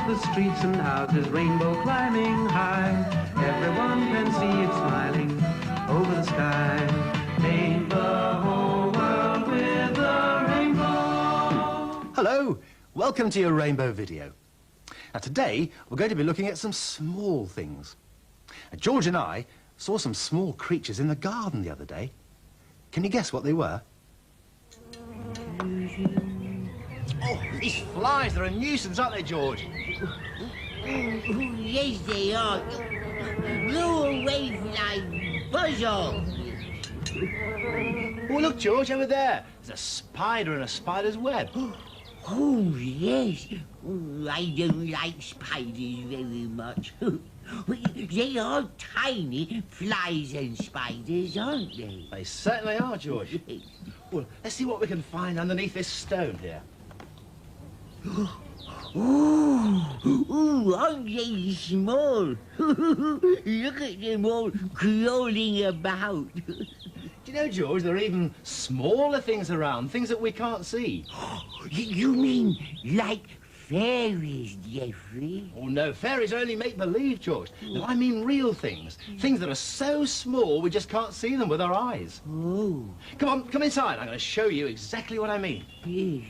the streets and houses, rainbow climbing high. Everyone can see it smiling over the sky. Paint the whole world with a rainbow. Hello, welcome to your rainbow video. Now today we're going to be looking at some small things. George and I saw some small creatures in the garden the other day. Can you guess what they were? Oh, these flies, they're a nuisance, aren't they, George? Yes, they are. Go away, fly. Buzz off. Oh, look, George, over there. There's a spider in a spider's web. Oh, yes. Oh, I don't like spiders very much. They are tiny flies and spiders, aren't they? They certainly are, George. Well, let's see what we can find underneath this stone here. Ooh, aren't they small? Look at them all crawling about. Do you know, George, there are even smaller things around, things that we can't see. You mean like fairies, Geoffrey? Oh, no, fairies only make-believe, George. No, I mean real things. Things that are so small we just can't see them with our eyes. Oh. Come on, come inside. I'm going to show you exactly what I mean. Yes.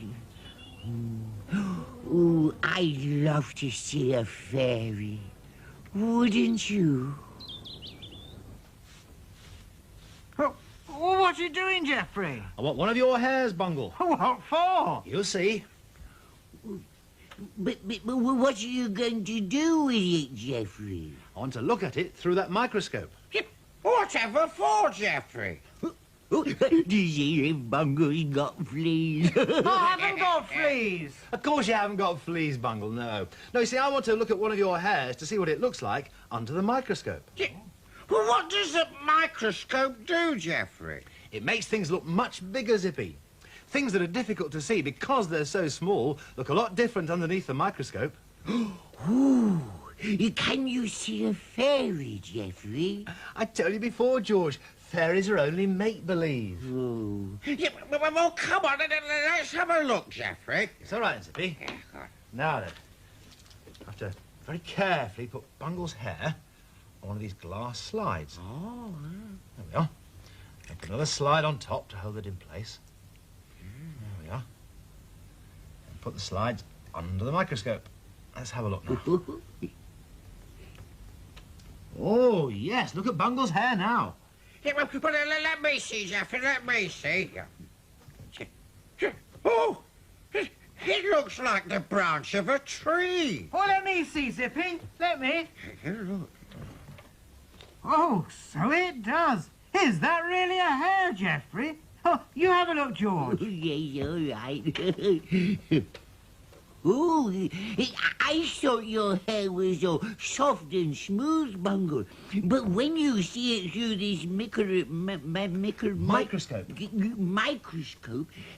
Oh, I'd love to see a fairy. Wouldn't you? Oh, what are you doing, Geoffrey? I want one of your hairs, Bungle. What for? You'll see. But what are you going to do with it, Geoffrey? I want to look at it through that microscope. Whatever for, Geoffrey? Oh, do you see if Bungle's got fleas? I haven't got fleas. Of course you haven't got fleas, Bungle, no. No, you see, I want to look at one of your hairs to see what it looks like under the microscope. Well, what does the microscope do, Geoffrey? It makes things look much bigger, Zippy. Things that are difficult to see because they're so small look a lot different underneath the microscope. Ooh, can you see a fairy, Geoffrey? I told you before, George, fairies are only make-believe. Oh. Yeah, well, come on, let's have a look, Geoffrey. It's all right, Zippy. Now then, I have to very carefully put Bungle's hair on one of these glass slides. Oh. There we are. And put another slide on top to hold it in place. There we are. And put the slides under the microscope. Let's have a look now. Oh, yes, look at Bungle's hair now. Yeah, well, let me see, Geoffrey, let me see. Oh, it looks like the branch of a tree. Oh, let me see, Zippy. Let me. Look. Oh, so it does. Is that really a hair, Geoffrey? Oh, you have a look, George. Yes, all right. Oh, I thought your hair was all soft and smooth, Bungle. But when you see it through this microscope,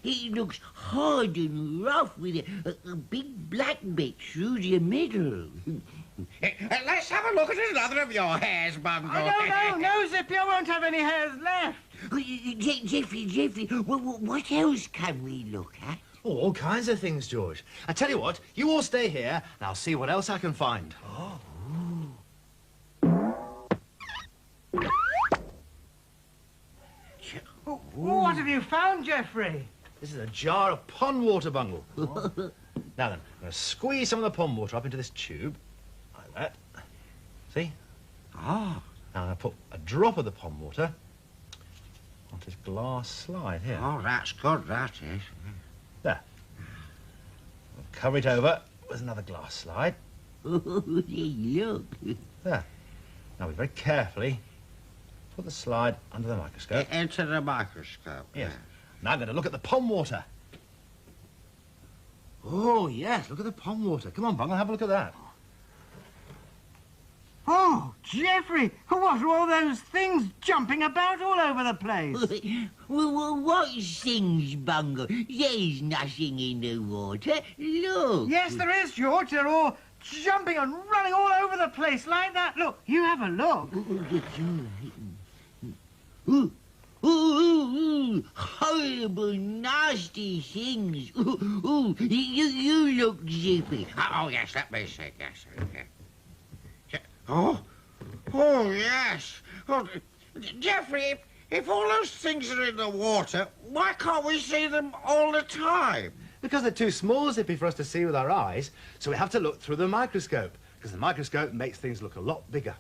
it looks hard and rough with a big black bit through the middle. Let's have a look at another of your hairs, Bungle. Oh, no, Zippy, I won't have any hairs left. Geoffrey, what else can we look at? Oh, all kinds of things, George. I tell you what, you all stay here, and I'll see what else I can find. Oh, what have you found, Geoffrey? This is a jar of pond water, Bungle. Now then, I'm going to squeeze some of the pond water up into this tube, like that. See? Ah. Now I'm going to put a drop of the pond water onto this glass slide here. Oh, that's good, that is. There. We'll cover it over with another glass slide. Oh, look. There. Now we very carefully put the slide under the microscope. Into the microscope. Yes. Now I'm going to look at the pond water. Oh, yes, look at the pond water. Come on, Bungle, have a look at that. Oh, Geoffrey, what are all those things jumping about all over the place? What things, Bungle? There's nothing in the water. Look. Yes, there is, George. They're all jumping and running all over the place like that. Look, you have a look. Ooh, horrible, nasty things. You look, Zippy. Oh, yes, let me see. Yes. Oh, yes. Oh, Geoffrey, if all those things are in the water, why can't we see them all the time? Because they're too small, Zippy, for us to see with our eyes, so we have to look through the microscope, because the microscope makes things look a lot bigger.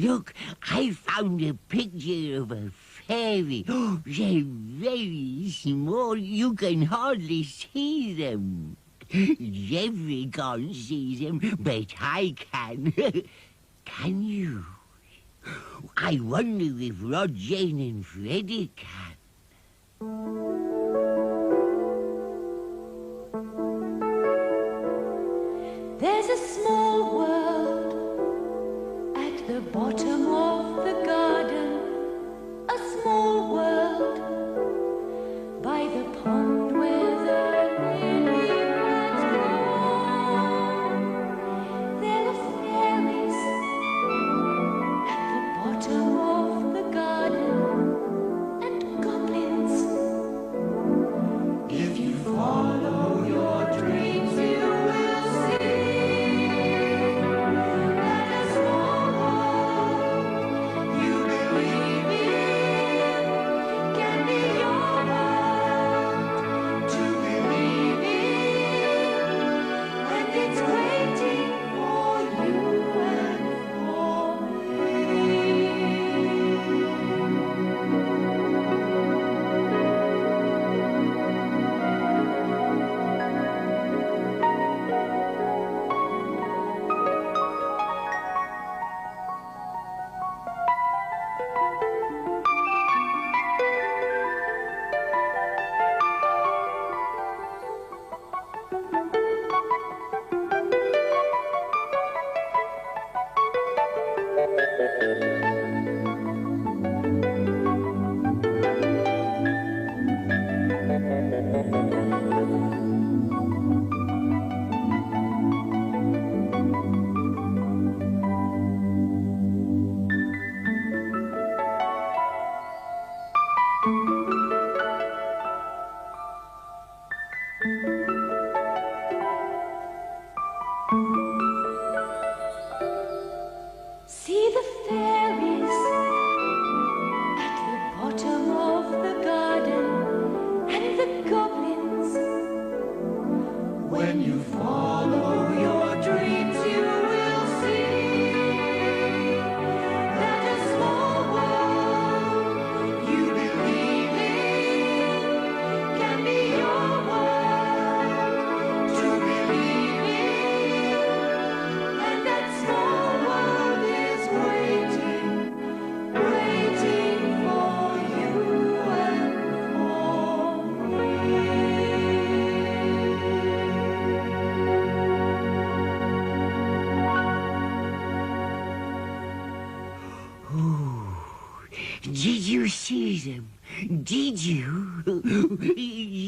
Look, I found a picture of a fairy. They're very small. You can hardly see them. Geoffrey can't see them, but I can. Can you? I wonder if Rod, Jane and Freddy can. There's a small world at the bottom of the garden, a small world by the pond where the lily pads grow. There are fairies at the bottom of the garden and goblins. If you follow your dreams, you will see. See the fairies at the bottom of the garden and the goblins. When you follow your dreams, you will see that a small world you believe in can be your world to believe in, and that small world is waiting for you and for me. Did you see them? Did you?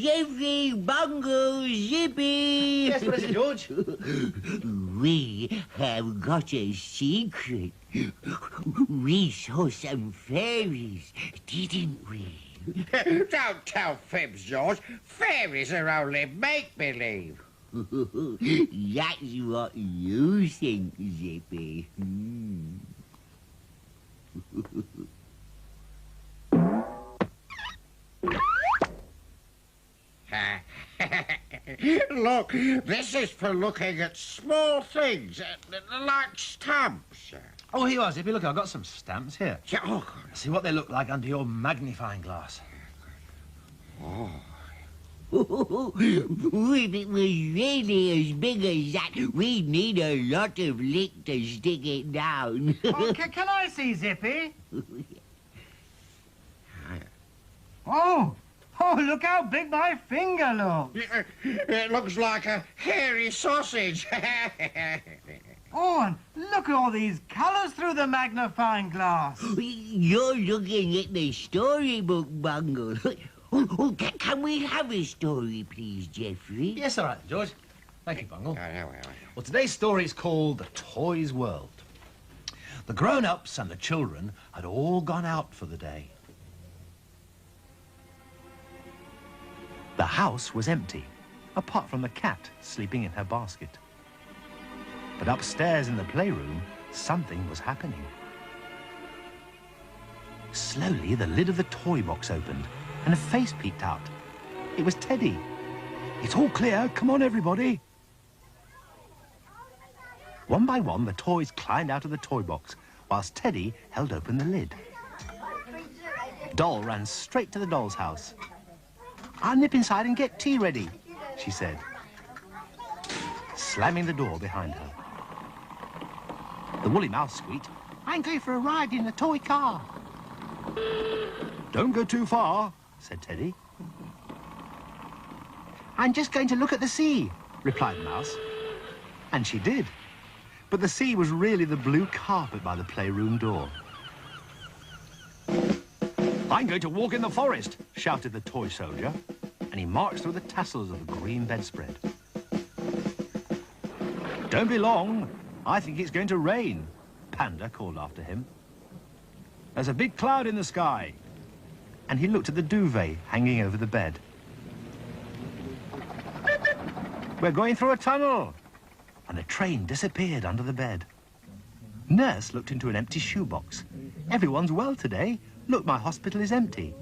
Geoffrey, Bungle, Zippy. Yes, what is it, George? We have got a secret. We saw some fairies, didn't we? Don't tell fibs, George. Fairies are only make-believe. That's what you think, Zippy. Look, this is for looking at small things, like stamps. Oh, here you are, Zippy. Look, I've got some stamps here. Yeah, oh, See what they look like under your magnifying glass. oh. If it was really as big as that, we'd need a lot of lick to stick it down. Oh, can I see Zippy? Oh, look how big my finger looks. It looks like a hairy sausage. Oh, and look at all these colours through the magnifying glass. You're looking at the storybook, Bungle. Can we have a story, please, Geoffrey? Yes, all right, George. Thank you, Bungle. Yeah. Well, today's story is called The Toys World. The grown-ups and the children had all gone out for the day. The house was empty, apart from the cat sleeping in her basket. But upstairs in the playroom, something was happening. Slowly, the lid of the toy box opened, and a face peeked out. It was Teddy. It's all clear. Come on, everybody. One by one, the toys climbed out of the toy box, whilst Teddy held open the lid. Doll ran straight to the doll's house. I'll nip inside and get tea ready, she said, slamming the door behind her. The woolly mouse squeaked, I'm going for a ride in the toy car. Don't go too far, said Teddy. I'm just going to look at the sea, replied the mouse. And she did. But the sea was really the blue carpet by the playroom door. I'm going to walk in the forest, shouted the toy soldier, and he marched through the tassels of the green bedspread. Don't be long. I think it's going to rain, Panda called after him. There's a big cloud in the sky. And he looked at the duvet hanging over the bed. We're going through a tunnel. And a train disappeared under the bed. Nurse looked into an empty shoebox. Everyone's well today. Look, my hospital is empty.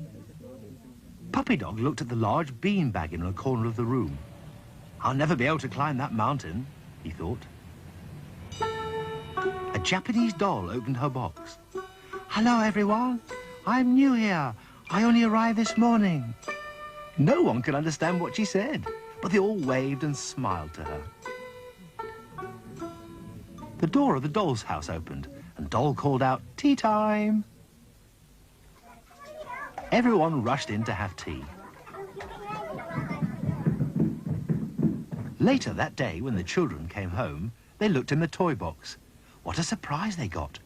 Puppy Dog looked at the large bean bag in a corner of the room. I'll never be able to climb that mountain, he thought. A Japanese doll opened her box. Hello, everyone. I'm new here. I only arrived this morning. No one could understand what she said, but they all waved and smiled to her. The door of the doll's house opened, and Doll called out, tea time. Everyone rushed in to have tea. Later that day, when the children came home, they looked in the toy box. What a surprise they got.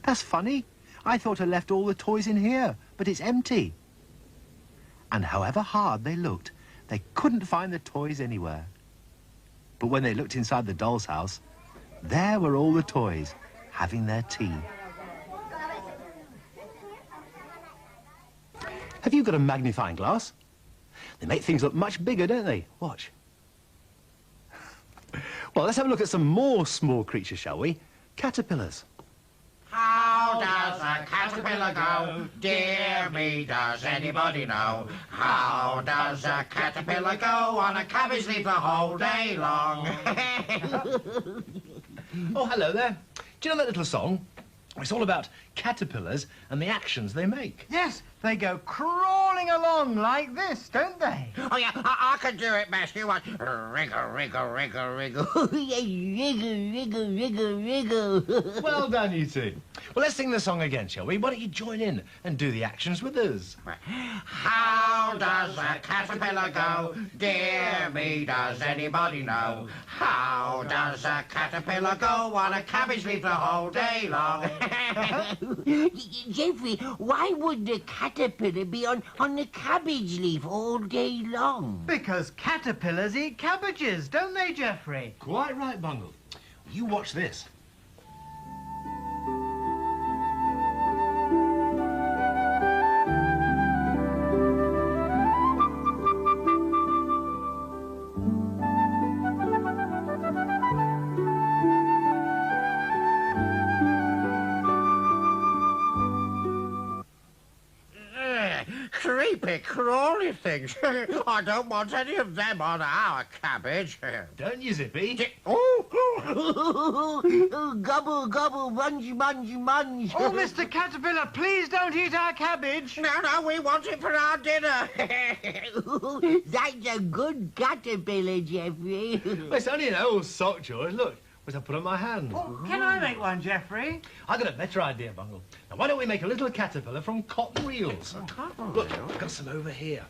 That's funny. I thought I left all the toys in here, but it's empty. And however hard they looked, they couldn't find the toys anywhere. But when they looked inside the doll's house, there were all the toys, having their tea. Have you got a magnifying glass? They make things look much bigger, don't they? Watch. Well, let's have a look at some more small creatures, shall we? Caterpillars. How does a caterpillar go? Dear me, does anybody know? How does a caterpillar go on a cabbage leaf the whole day long? Oh, hello there. Do you know that little song? It's all about caterpillars and the actions they make. Yes, they go crawling along like this, don't they? Oh, yeah, I can do it, Master. You want wriggle, wriggle, wriggle, wriggle. Wriggle, wriggle, wriggle, wriggle. Well done, you two. Well, let's sing the song again, shall we? Why don't you join in and do the actions with us? How does a caterpillar go? Dear me, does anybody know? How does a caterpillar go on a cabbage leaf the whole day long? Geoffrey, why would the caterpillar be on the cabbage leaf all day long? Because caterpillars eat cabbages, don't they, Geoffrey? Quite right, Bungle. You watch this. Creepy, crawly things. I don't want any of them on our cabbage. Don't you, Zippy? Oh, Gobble, gobble, munch, munch, munch. Oh, Mr. Caterpillar, please don't eat our cabbage. No, we want it for our dinner. That's a good caterpillar, Geoffrey. It's only an old sock, George. Look, what I put on my hand. Oh, can I make one, Geoffrey? I got a better idea, Bungle. Now, why don't we make a little caterpillar from cotton reels? Look, I've got some over here.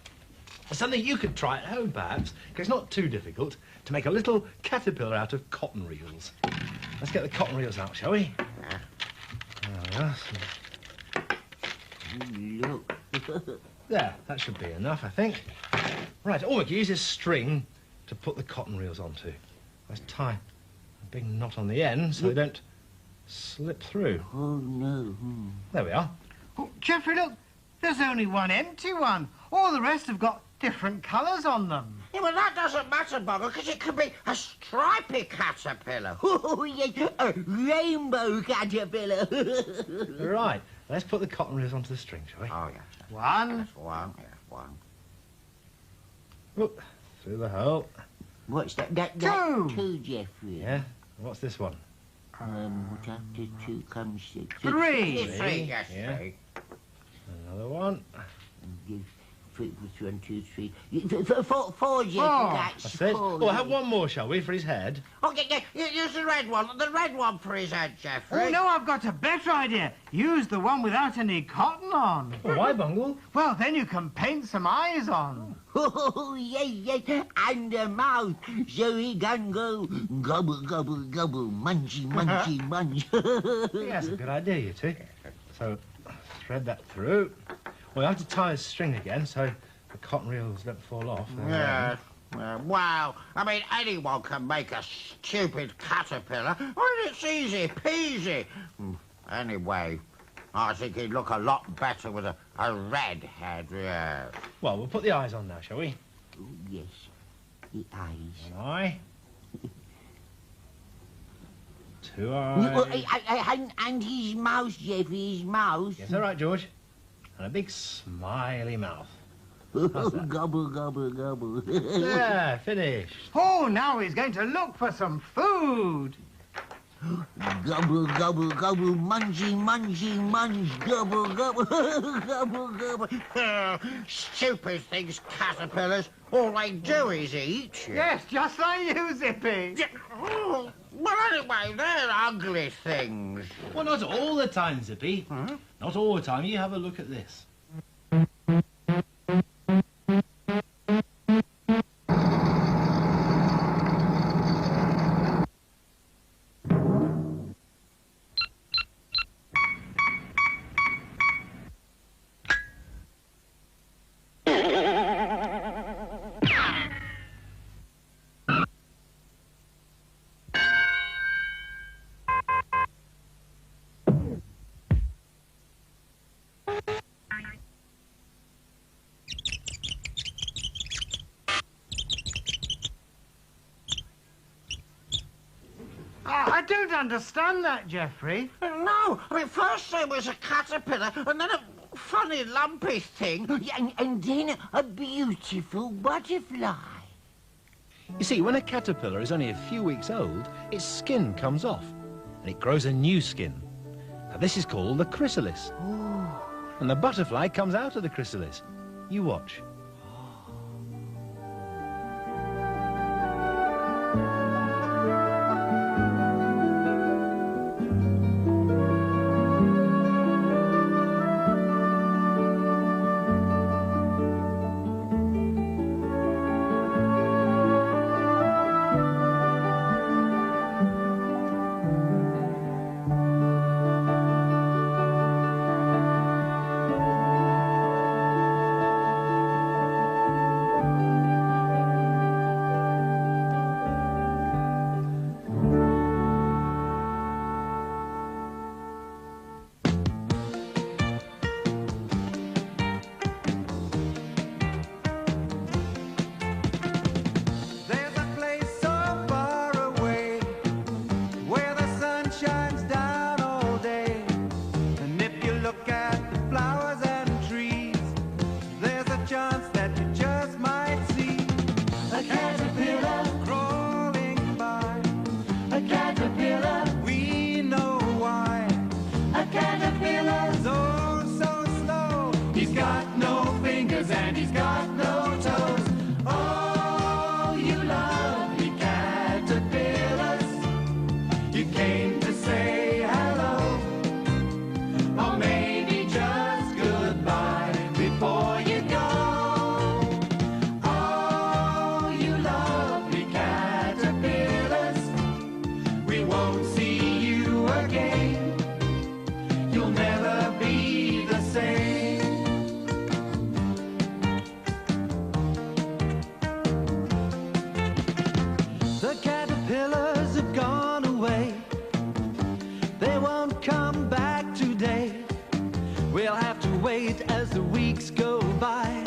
Something you could try at home, perhaps, because it's not too difficult to make a little caterpillar out of cotton reels. Let's get the cotton reels out, shall we? There we are. Look. There, that should be enough, I think. Right, all we can use is string to put the cotton reels onto. Let's tie a big knot on the end so they don't slip through. Oh, no. There we are. Oh, Geoffrey, look, there's only one empty one. All the rest have got different colours on them. Yeah, well, that doesn't matter, Bungle, because it could be a stripy caterpillar. Oh, yes, a rainbow caterpillar. Right, let's put the cotton reels onto the string, shall we? Oh, yes. One. That's one, yeah, one. Whoop, through the hole. What's that? That's Two. two, Geoffrey. Yeah, what's this one? What after two comes six? Three. Three, yes, Yeah. three. Another one. Three, 1, 2, 3. Four, Geoffrey. That's That's it. four. Oh, have one more, shall we, for his head? Oh, yeah, use the red one for his head, Geoffrey. Oh, no, I've got a better idea. Use the one without any cotton on. Oh, why, Bungle? Well, then you can paint some eyes on. Oh, yes, and a mouth, so he can go gobble, gobble, gobble, munchy, munchy, munch. Yeah, that's a good idea, you two. So, thread that through. Well, you have to tie a string again so the cotton reels don't fall off. There we are. Yes. Wow. I mean, anyone can make a stupid caterpillar. Well, it's easy peasy. Anyway, I think he'd look a lot better with a red head, yeah. Well, we'll put the eyes on now, shall we? Oh, yes, the eyes. One eye. Two Oh, eyes. and his mouth, Geoffrey, his mouth. Yes, all right, George. And a big smiley mouth. Gobble, gobble, gobble. Yeah, finished. Oh, now he's going to look for some food. Gobble, gobble, gobble, munchy, munchy, munch, gobble, gobble, gobble, gobble. Stupid things, caterpillars. All they do is eat you. Yes, just like you, Zippy. Oh, well, anyway, they're ugly things. Well, not all the time, Zippy. Not all the time. You have a look at this. I don't understand that, Geoffrey. No, I mean, first there was a caterpillar, and then a funny lumpy thing. And then a beautiful butterfly. You see, when a caterpillar is only a few weeks old, its skin comes off, and it grows a new skin. Now, this is called the chrysalis. And the butterfly comes out of the chrysalis. You watch. He's got no fingers and he's got no toes. Oh, you lovely caterpillars, you came to say hello, or maybe just goodbye before you go. Oh, you lovely caterpillars, we won't see you again. You'll never be the same. The caterpillars have gone away. They won't come back today. We'll have to wait as the weeks go by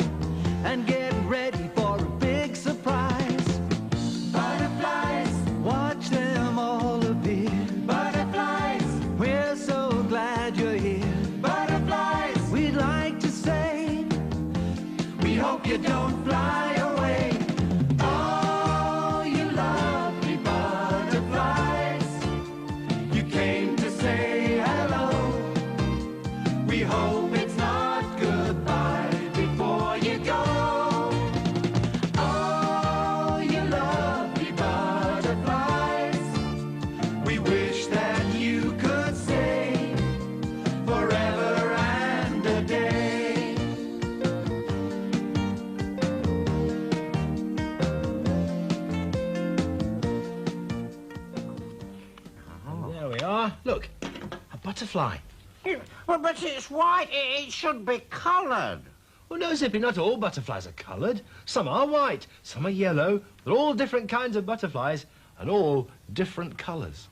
and get ready for a big surprise. Butterflies, watch them all appear. Butterflies, we're so glad you're here. Butterflies, we'd like to say, we hope you don't fly away. Oh, you lovely butterflies, you came to say hello. We hope it's not goodbye before you go. Oh, you lovely butterflies, we wish that you could stay forever and a day. There we are. Look, a butterfly. Well, but it's white. It should be coloured. Well, no, Zippy, not all butterflies are coloured. Some are white, some are yellow. They're all different kinds of butterflies and all different colours.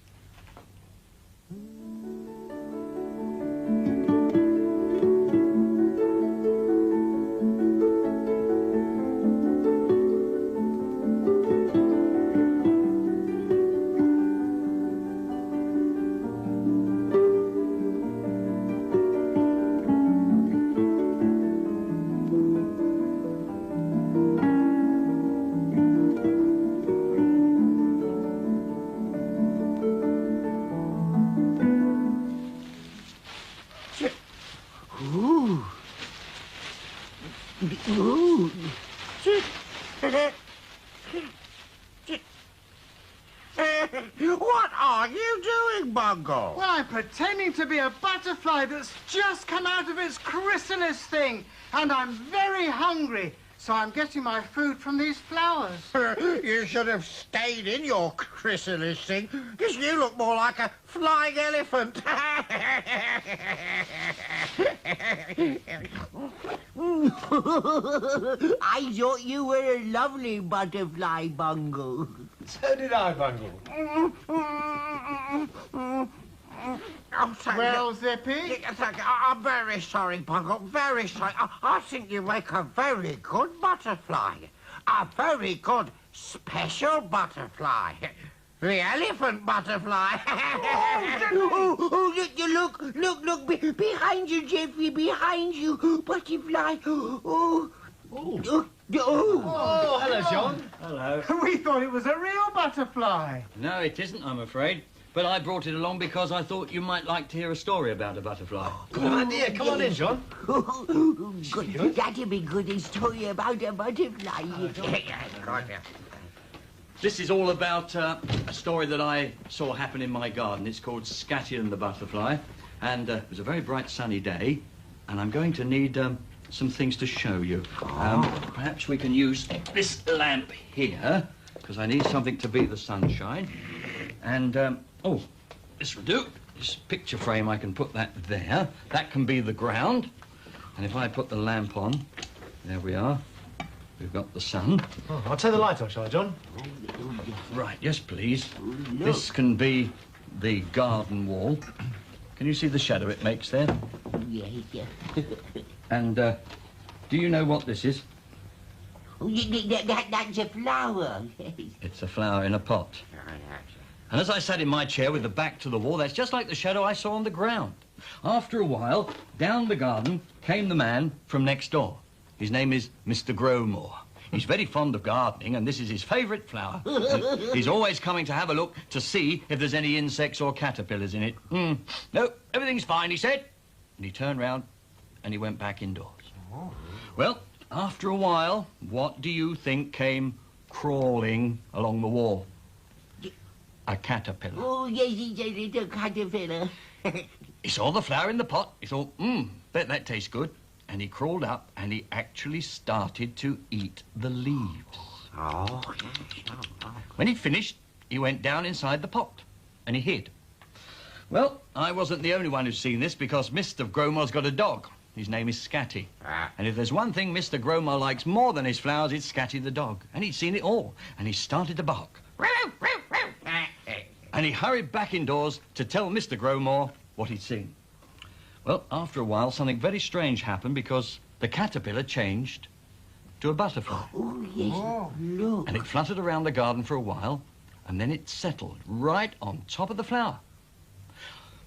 Ooh. Ooh. What are you doing, Bungle? Well, I'm pretending to be a butterfly that's just come out of its chrysalis thing. And I'm very hungry, so I'm getting my food from these flowers. You should have stayed in your chrysalis thing, because you look more like a flying elephant. I thought you were a lovely butterfly, Bungle. So did I, Bungle. Oh, thank Well, you. Zippy? Thank you. I'm very sorry, Bungle. Very sorry. I think you make a very good butterfly. A very good special butterfly. The elephant butterfly. Look, behind you, Geoffrey, behind you, butterfly. Oh. Oh, hello, John. Hello. We thought it was a real butterfly. No, it isn't, I'm afraid. But I brought it along because I thought you might like to hear a story about a butterfly. Good idea. Come on in, John. Good. That'd be good, a story about a butterfly. This is all about a story that I saw happen in my garden. It's called Scatty and the Butterfly. And it was a very bright sunny day. And I'm going to need some things to show you. Perhaps we can use this lamp here, because I need something to beat the sunshine. And, oh, this will do. This picture frame, I can put that there. That can be the ground. And if I put the lamp on, there we are. We've got the sun. Oh, I'll turn the light on, shall I, John? Right, yes, please. This can be the garden wall. Can you see the shadow it makes there? Yeah. And, do you know what this is? That's a flower. It's a flower in a pot. And as I sat in my chair with the back to the wall, that's just like the shadow I saw on the ground. After a while, down the garden came the man from next door. His name is Mr. Growmore. He's very fond of gardening, and this is his favourite flower. And he's always coming to have a look to see if there's any insects or caterpillars in it. No, everything's fine, he said. And he turned round and he went back indoors. Well, after a while, what do you think came crawling along the wall? A caterpillar. Oh, yes, it's a caterpillar. He saw the flour in the pot. He thought, bet that tastes good. And he crawled up and he actually started to eat the leaves. Oh. When he'd finished, he went down inside the pot and he hid. Well, I wasn't the only one who's seen this because Mr. Gromor's got a dog. His name is Scatty. And if there's one thing Mr. Gromor likes more than his flowers, it's Scatty the dog. And he'd seen it all. And he started to bark. And he hurried back indoors to tell Mr. Gromor what he'd seen. Well, after a while, something very strange happened because the caterpillar changed to a butterfly. Oh, yes, look. And it fluttered around the garden for a while, and then it settled right on top of the flower.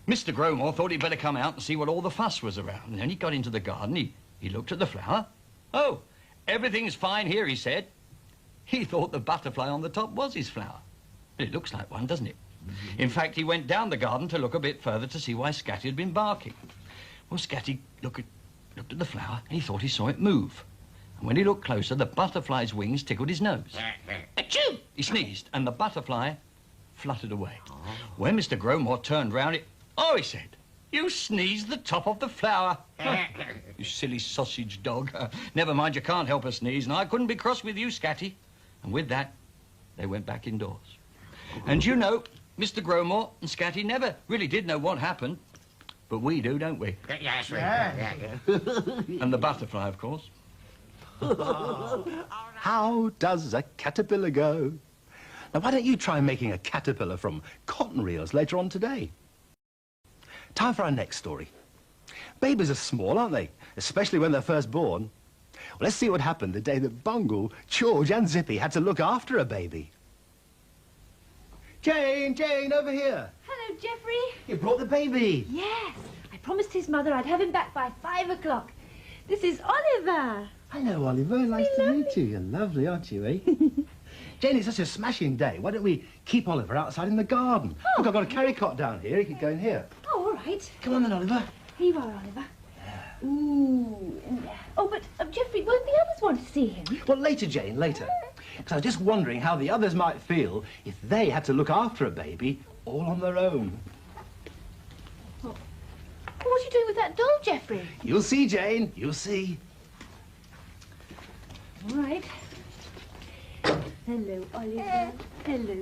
Mr. Gromor thought he'd better come out and see what all the fuss was around. And then he got into the garden, he looked at the flower. Oh, everything's fine here, he said. He thought the butterfly on the top was his flower. But it looks like one, doesn't it? In fact, he went down the garden to look a bit further to see why Scatty had been barking. Well, Scatty looked at the flower and he thought he saw it move. And when he looked closer, the butterfly's wings tickled his nose. Achoo! He sneezed and the butterfly fluttered away. When Mr. Gromor turned round, oh, he said, you sneezed the top of the flower. You silly sausage dog. Never mind, you can't help a sneeze, and I couldn't be cross with you, Scatty. And with that, they went back indoors. And you know, Mr. Gromor and Scatty never really did know what happened. But we do, don't we? Yes, we do. And the butterfly, of course. How does a caterpillar go? Now, why don't you try making a caterpillar from cotton reels later on today? Time for our next story. Babies are small, aren't they? Especially when they're first born. Well, let's see what happened the day that Bungle, George and Zippy had to look after a baby. Jane, over here. Hello, Geoffrey. You brought the baby. Yes, I promised his mother I'd have him back by 5 o'clock. This is Oliver. Hello, Oliver. Nice to meet you. You're lovely, aren't you, eh? Jane, it's such a smashing day. Why don't we keep Oliver outside in the garden? Oh. Look, I've got a carry cot down here. He could go in here. Oh, all right. Come on then, Oliver. Here you are, Oliver. Ooh. Oh, but Geoffrey, won't the others want to see him? Well, later, Jane, later. Because I was just wondering how the others might feel if they had to look after a baby all on their own. What are you doing with that doll, Geoffrey? You'll see, Jane. You'll see. All right. Hello, Oliver. Hello.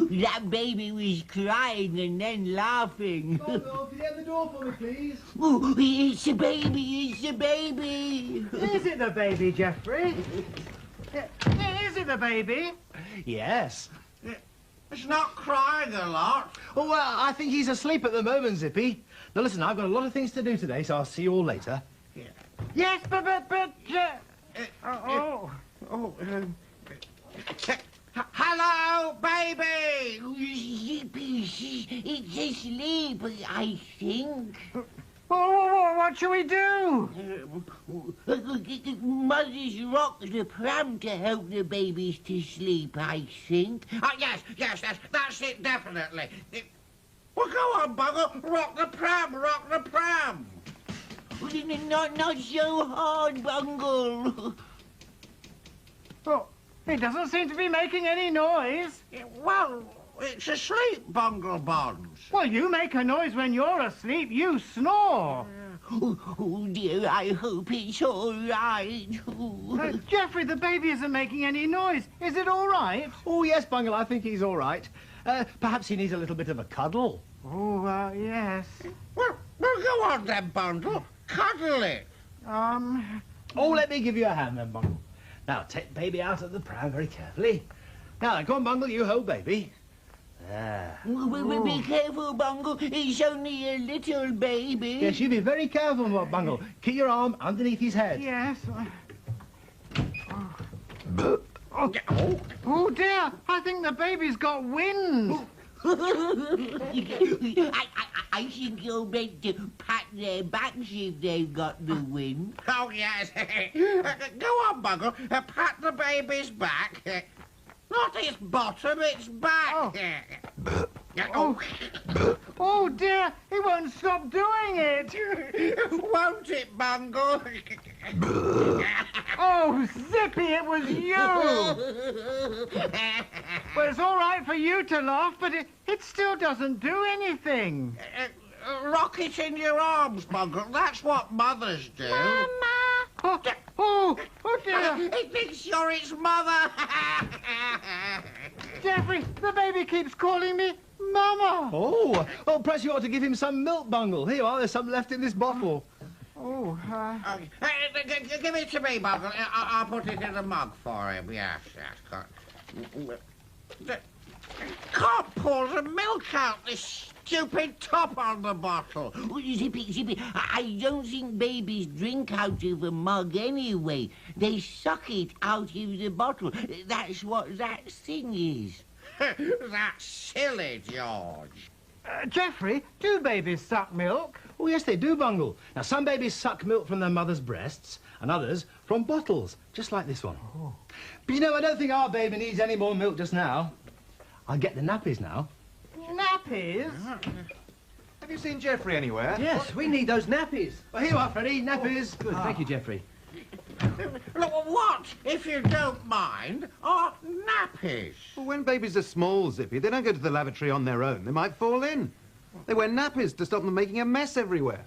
That baby was crying and then laughing. Bungle, can you open the door for me, please? Oh, it's a baby, it's a baby. Is it the baby, Geoffrey? Is it the baby? Yes. It's not crying a lot. Oh, well, I think he's asleep at the moment, Zippy. Now, listen, I've got a lot of things to do today, so I'll see you all later. Yes, but... Hello, baby! Zippy, it's asleep, I think. What shall we do? Mother's rocked the pram to help the babies to sleep, I think. Oh, yes, that's it, definitely. Well, go on, Bungle. Rock the pram, rock the pram. Not so hard, Bungle. Oh, it doesn't seem to be making any noise. Well, it's asleep, Bungle Bonds. Well, you make a noise when you're asleep. You snore. Oh, dear, I hope it's all right. Geoffrey, the baby isn't making any noise. Is it all right? Oh, yes, Bungle, I think he's all right. Perhaps he needs a little bit of a cuddle. Oh, yes. Well, go on then, Bungle. Cuddle it. Oh, let me give you a hand then, Bungle. Now, take baby out of the pram very carefully. Now, then, come on, Bungle, you hold baby. There. Be careful, Bungle. It's only a little baby. Yes, you be very careful, Bungle. Keep your arm underneath his head. Yes. Oh, dear. I think the baby's got wind. I think you're meant to pat their backs if they've got the wind. Oh, yes. Go on, Bungle. Pat the baby's back. Not its bottom, its back. Oh, dear. He won't stop doing it. Won't it, Bungle? Oh, Zippy, it was you. Well, it's all right for you to laugh, but it still doesn't do anything. Rock it in your arms, Bungle. That's what mothers do. Oh, dear. It thinks you're its mother. Geoffrey, the baby keeps calling me Mama. Oh, perhaps you ought to give him some milk, Bungle. Here you are, there's some left in this bottle. Give it to me, Bungle. I'll put it in the mug for him. Yes. Can't pour the milk out, this stupid top on the bottle. Zippy, I don't think babies drink out of a mug anyway. They suck it out of the bottle. That's what that thing is. That's silly, George. Geoffrey, do babies suck milk? Oh, yes, they do, Bungle. Now, some babies suck milk from their mother's breasts and others from bottles, just like this one. Oh. But, you know, I don't think our baby needs any more milk just now. I'll get the nappies now. Nappies? Have you seen Geoffrey anywhere? Yes, we need those nappies. Well, here you are, Freddy, nappies. Good, thank you, Geoffrey. Look, what, if you don't mind, are nappies? Well, when babies are small, Zippy, they don't go to the lavatory on their own. They might fall in. They wear nappies to stop them making a mess everywhere.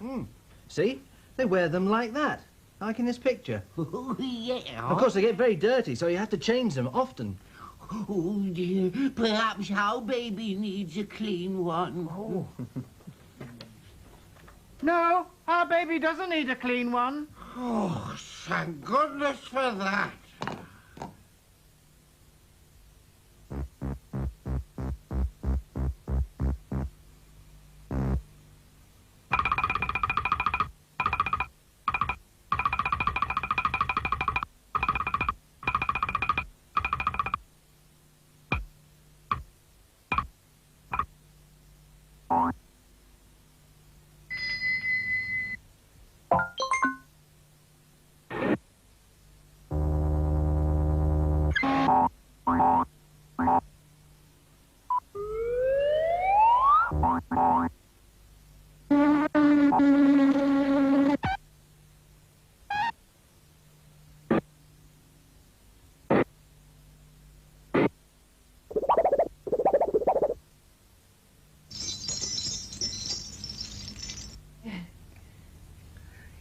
See? They wear them like that, like in this picture. Oh, yeah. Of course, they get very dirty, so you have to change them often. Oh, dear. Perhaps our baby needs a clean one. Oh. No, our baby doesn't need a clean one. Oh, thank goodness for that.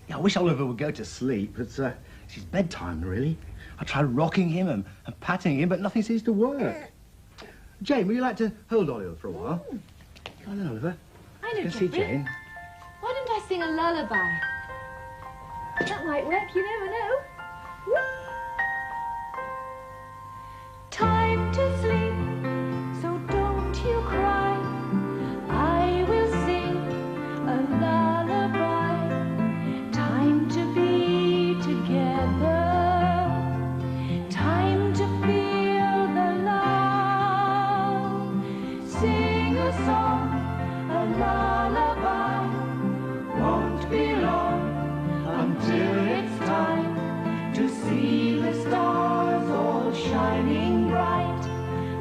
Yeah, I wish Oliver would go to sleep. It's his bedtime, really. I tried rocking him and patting him, but nothing seems to work. Jane, would you like to hold Oliver for a while? Come on, Oliver. I know, Go see Geoffrey. Jane. Why don't I sing a lullaby? That might work, you never know. Time to sleep, so don't you cry. I will sing a lullaby. Time to be together. Time to feel the love. Sing a song, a lullaby. Won't be long until it's time to see the stars all shining bright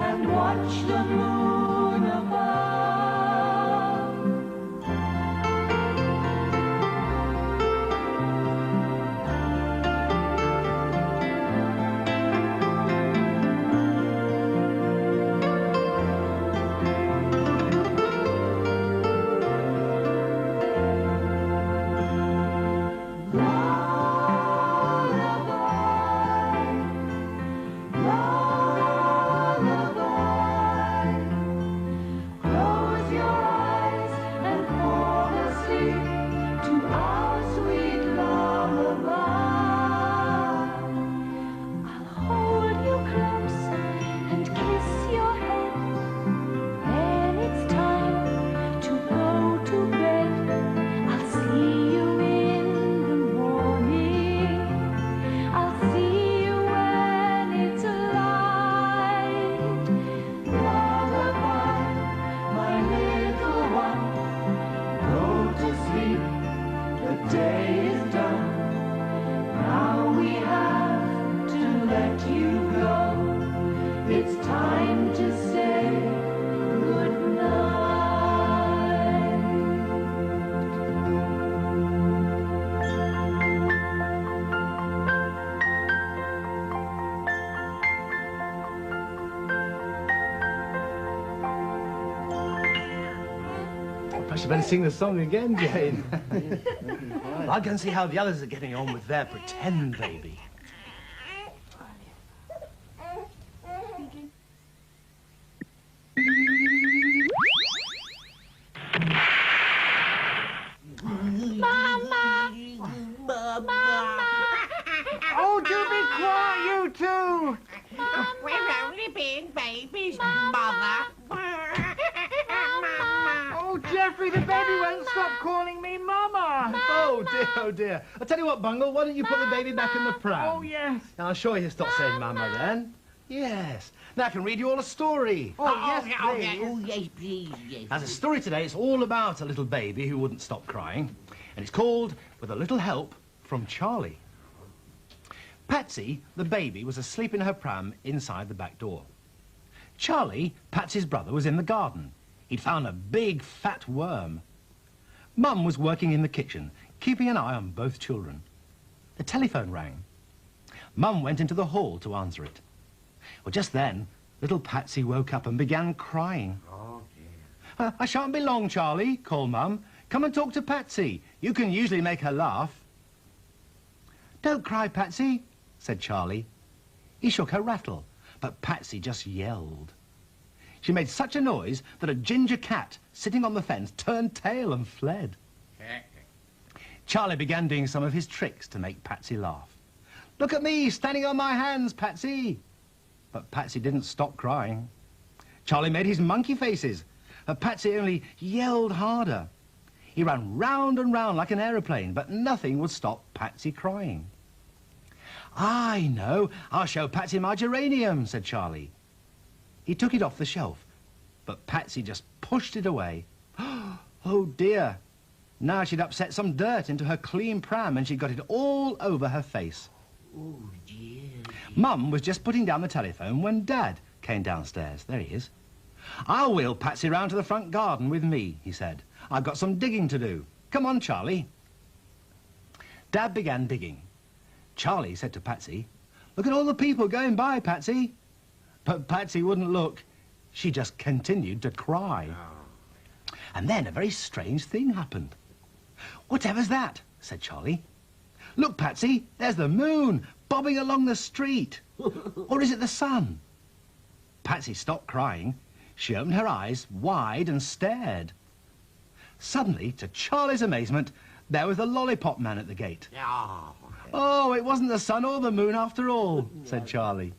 and watch the moon above. Gosh, you better sing the song again, Jane. Well, I'll go and see how the others are getting on with their pretend baby. Mama! Mama! Oh, do be quiet, you two! We're only being babies, Mother. Oh, Geoffrey, the baby won't stop calling me Mama. Oh, dear, oh, dear. I'll tell you what, Bungle, why don't you put the baby back in the pram? Oh, yes. Now, I'm sure he'll stop saying Mama then. Yes. Now I can read you all a story. Oh, yes, oh, please. yeah. Oh, yes, please, yes. As a story today, it's all about a little baby who wouldn't stop crying. And it's called With a Little Help from Charlie. Patsy, the baby, was asleep in her pram inside the back door. Charlie, Patsy's brother, was in the garden. He'd found a big, fat worm. Mum was working in the kitchen, keeping an eye on both children. The telephone rang. Mum went into the hall to answer it. Well, just then, little Patsy woke up and began crying. Oh, dear. I shan't be long, Charlie, called Mum. Come and talk to Patsy. You can usually make her laugh. Don't cry, Patsy, said Charlie. He shook her rattle, but Patsy just yelled. She made such a noise that a ginger cat sitting on the fence turned tail and fled. Charlie began doing some of his tricks to make Patsy laugh. Look at me, standing on my hands, Patsy. But Patsy didn't stop crying. Charlie made his monkey faces, but Patsy only yelled harder. He ran round and round like an aeroplane, but nothing would stop Patsy crying. I know, I'll show Patsy my geranium, said Charlie. He took it off the shelf, but Patsy just pushed it away. Oh dear, now she'd upset some dirt into her clean pram and she'd got it all over her face. Oh, dear. Mum was just putting down the telephone when Dad came downstairs. There he is. I'll wheel Patsy round to the front garden with me, he said. I've got some digging to do. Come on, Charlie. Dad began digging. Charlie said to Patsy, look at all the people going by, Patsy. But Patsy wouldn't look. She just continued to cry. Oh. And then a very strange thing happened. Whatever's that? Said Charlie. Look, Patsy, there's the moon bobbing along the street. Or is it the sun? Patsy stopped crying. She opened her eyes wide and stared. Suddenly, to Charlie's amazement, there was the lollipop man at the gate. Oh. Oh, it wasn't the sun or the moon after all, said Charlie.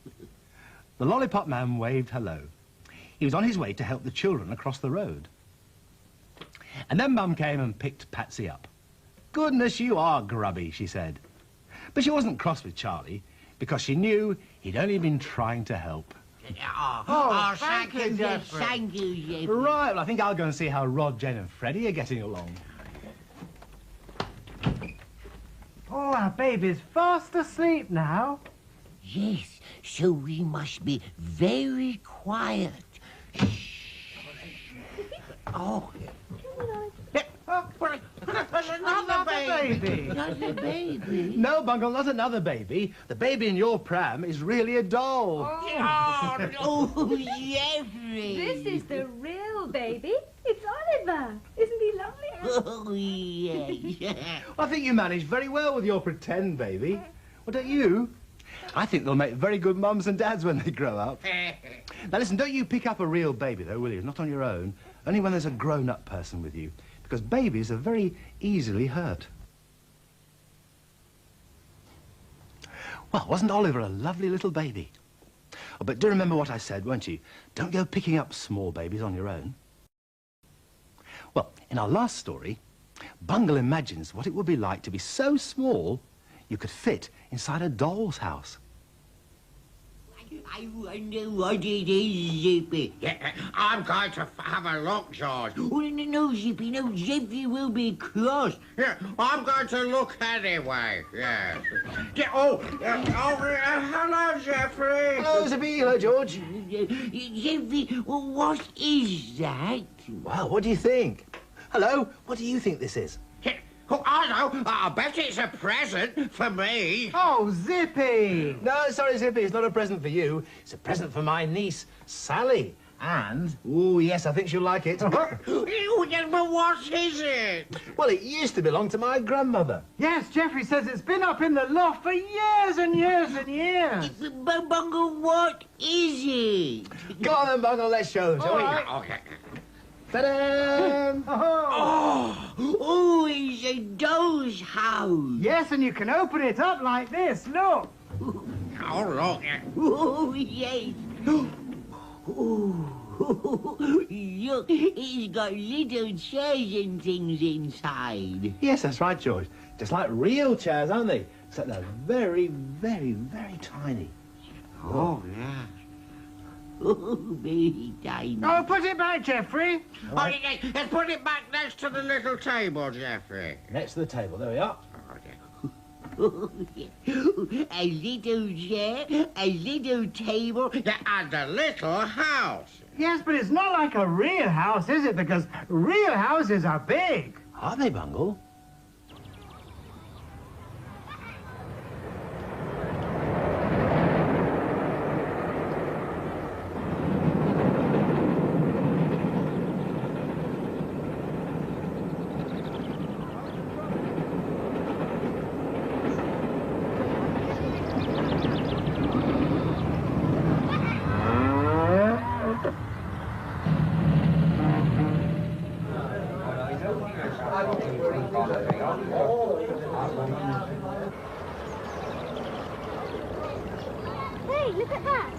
The lollipop man waved hello. He was on his way to help the children across the road. And then Mum came and picked Patsy up. Goodness, you are grubby, she said. But she wasn't cross with Charlie, because she knew he'd only been trying to help. Oh, thank you, Yes, Geoffrey. thank you, Geoffrey. Right, well, I think I'll go and see how Rod, Jen and Freddy are getting along. Oh, our baby's fast asleep now. Yes, so we must be very quiet. Oh. There's another baby. Another baby. No, Bungle, not another baby. The baby in your pram is really a doll. Oh, Geoffrey. This is the real baby. It's Oliver. Isn't he lovely? Oh, yeah. I think you managed very well with your pretend baby. Well, don't you? I think they'll make very good mums and dads when they grow up. Now, listen, don't you pick up a real baby, though, will you? Not on your own. Only when there's a grown-up person with you. Because babies are very easily hurt. Well, wasn't Oliver a lovely little baby? Oh, but do remember what I said, won't you? Don't go picking up small babies on your own. Well, in our last story, Bungle imagines what it would be like to be so small you could fit inside a doll's house. I wonder what it is, Zippy. Yeah, I'm going to have a look, George. Oh, no, Zippy, no, Geoffrey will be cross. Yeah, I'm going to look anyway. Yeah. Hello, Geoffrey. Hello, Zippy. Hello, George. Geoffrey, what is that? Well, what do you think? Hello, what do you think this is? Oh, I know. I bet it's a present for me. Oh, Zippy. No, sorry, Zippy, it's not a present for you. It's a present for my niece, Sally. And, oh yes, I think she'll like it. Oh, yes, but what is it? Well, it used to belong to my grandmother. Yes, Geoffrey says it's been up in the loft for years and years and years. Bungle, what is it? Go on then, Bungle, let's show them, shall we? Okay. Ta-da! Oh, it's a doll's house. Yes, and you can open it up like this. Look. Oh, look. Oh, yes. Oh, look, it's got little chairs and things inside. Yes, that's right, George. Just like real chairs, aren't they? Except they're very, very, very tiny. Oh, yeah. Oh, very tiny. Oh, put it back, Geoffrey. Oh, yes, let's put it back next to the little table, Geoffrey. Next to the table, there we are. Oh, a little chair, a little table. Yeah, and a little house. Yes, but it's not like a real house, is it? Because real houses are big. Are they, Bungle? Hey, look at that.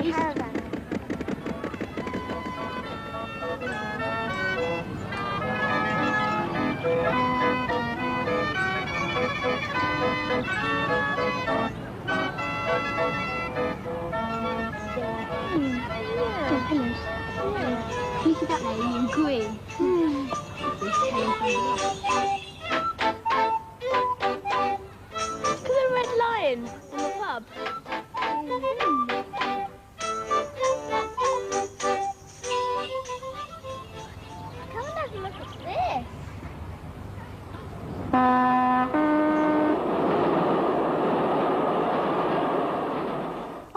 Caravan. Look at that lady in green. Look at the red lion in the pub. Come and have a look at this.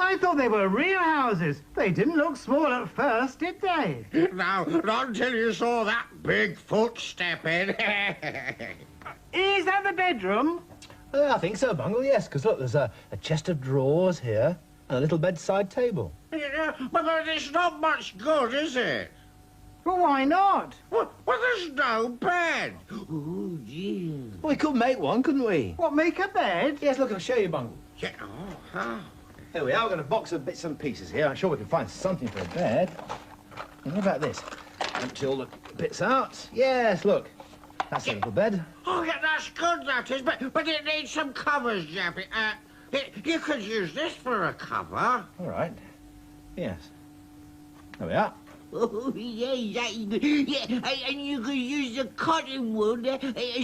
I thought they were real houses. They didn't look small at first, did they? No, not until you saw that big footstep in. Is that the bedroom? I think so, Bungle, yes, because look, there's a chest of drawers here and a little bedside table. Yeah, but it's not much good, is it? Well, why not? Well, there's no bed. Oh, dear. Well, we could make one, couldn't we? What, make a bed? Yes, look, I'll show you, Bungle. Yeah, oh. Here we are, we've got a box of bits and pieces here. I'm sure we can find something for a bed. And what about this? Empty all the bits out. Yes, look. That's a little bed. Oh, yeah, that's good, that is, but it needs some covers, Geoffrey. You could use this for a cover. All right. Yes. There we are. Oh, yes, that's good. Yeah, and you could use the cotton wool as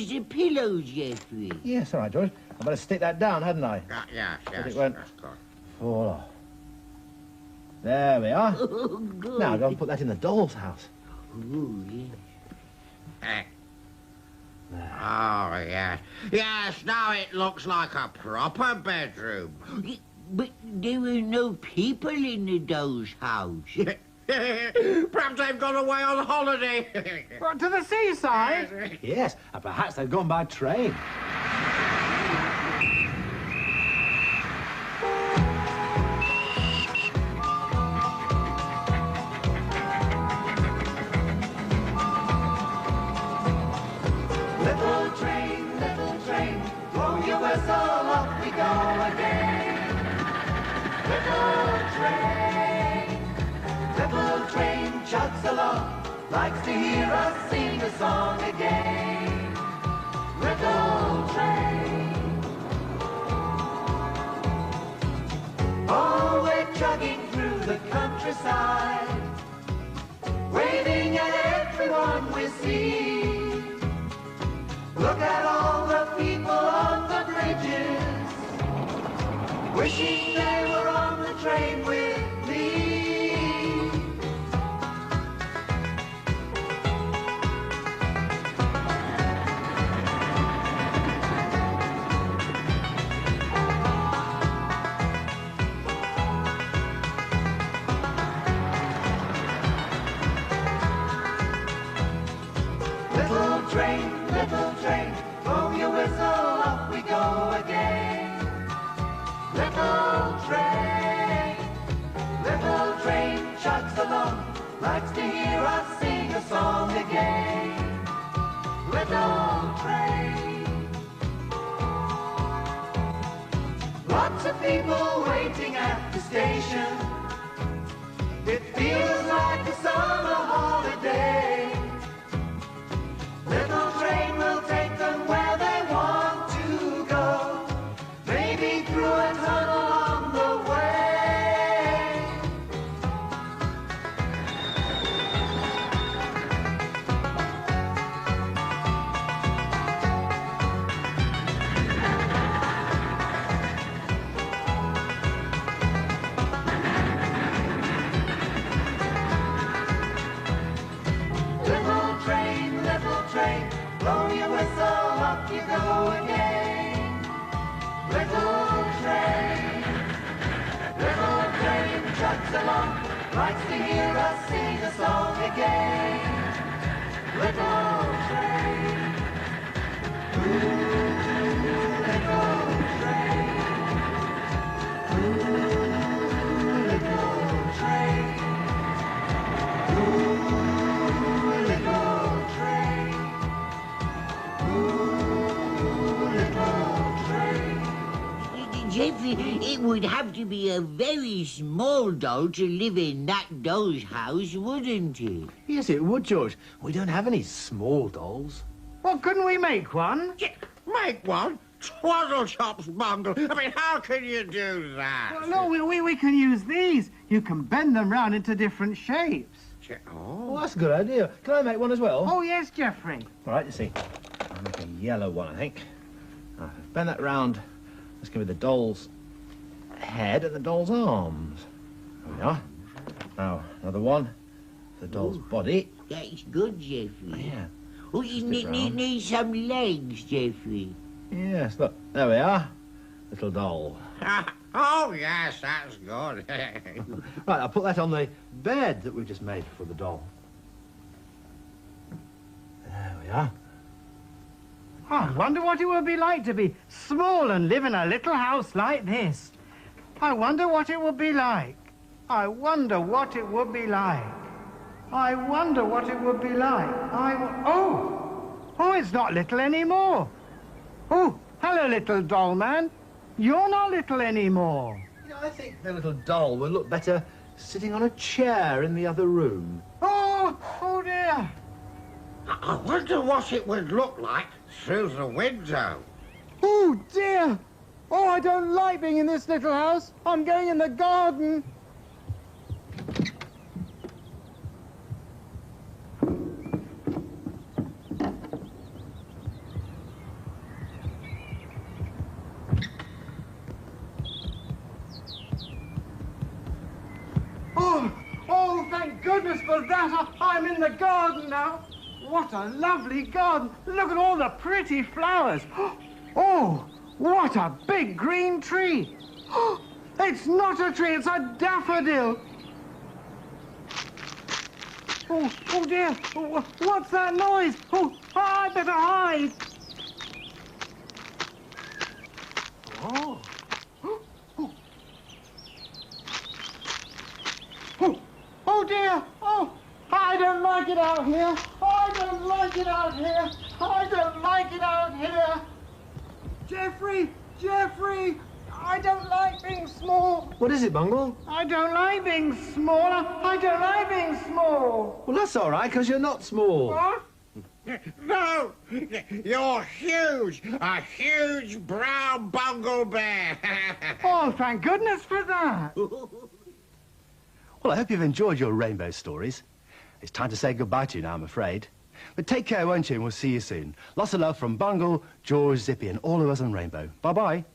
the pillow, Geoffrey. Yes, all right, George. I better stick that down, hadn't I? Yes, But it won't that's good. fall off. There we are. Oh, good. Now go and put that in the doll's house. Oh, yeah. Oh, yes. Yes, now it looks like a proper bedroom. But there were no people in the doll's house. Perhaps they've gone away on holiday. What, to the seaside? Yes, and perhaps they've gone by train. Little train, blow your whistle, up we go again. Little train chugs along, likes to hear us sing a song again. Little train. Oh, we're chugging through the countryside, waving at everyone we see. Look at all the people on the bridges, wishing they were on the train with me. little train. Lots of people waiting at the station. It feels like a summer holiday. Little train will take them where they want to go, maybe through a tunnel on the way. Little train, blow your whistle, up you go again. Little train chugs along, likes to hear us sing a song again. Little train, ooh, little train, ooh, little train, ooh, little train. Geoffrey, it would have to be a very small doll to live in that doll's house, wouldn't it? Yes, it would, George. We don't have any small dolls. Well, couldn't we make one? Make one? Twaddle chops, Bungle. I mean, how can you do that? Well, no, we can use these. You can bend them round into different shapes. Oh, that's a good idea. Can I make one as well? Oh, yes, Geoffrey. All right, you see. I'll make a yellow one, I think. I'll bend that round. Let's give me the doll's head and the doll's arms. There we are. Now, another one. The doll's body. That's good, Geoffrey. Yeah. Oh, you need some legs, Geoffrey. Yes, look. There we are. Little doll. Oh, yes, that's good. Right, I'll put that on the bed that we've just made for the doll. There we are. I wonder what it would be like to be small and live in a little house like this. I wonder what it would be like. I wonder what it would be like. I wonder what it would be like. Oh, it's not little anymore. Oh, hello, little doll man. You're not little anymore. You know, I think the little doll would look better sitting on a chair in the other room. Oh dear. I wonder what it would look like through the window. Oh dear. Oh, I don't like being in this little house. I'm going in the garden. Oh, thank goodness for that. I'm in the garden now. What a lovely garden. Look at all the pretty flowers. Oh, what a big green tree. It's not a tree, it's a daffodil. Oh dear. What's that noise? I better hide. Oh dear. I don't like it out here. I don't like it out here. I don't like it out here. Geoffrey, I don't like being small. What is it, Bungle? I don't like being small. I don't like being small. Well, that's all right, because you're not small. What? No, you're huge. A huge brown bungle bear. Oh, thank goodness for that. Well, I hope you've enjoyed your rainbow stories. It's time to say goodbye to you now, I'm afraid. But take care, won't you, and we'll see you soon. Lots of love from Bungle, George, Zippy, and all of us on Rainbow. Bye-bye.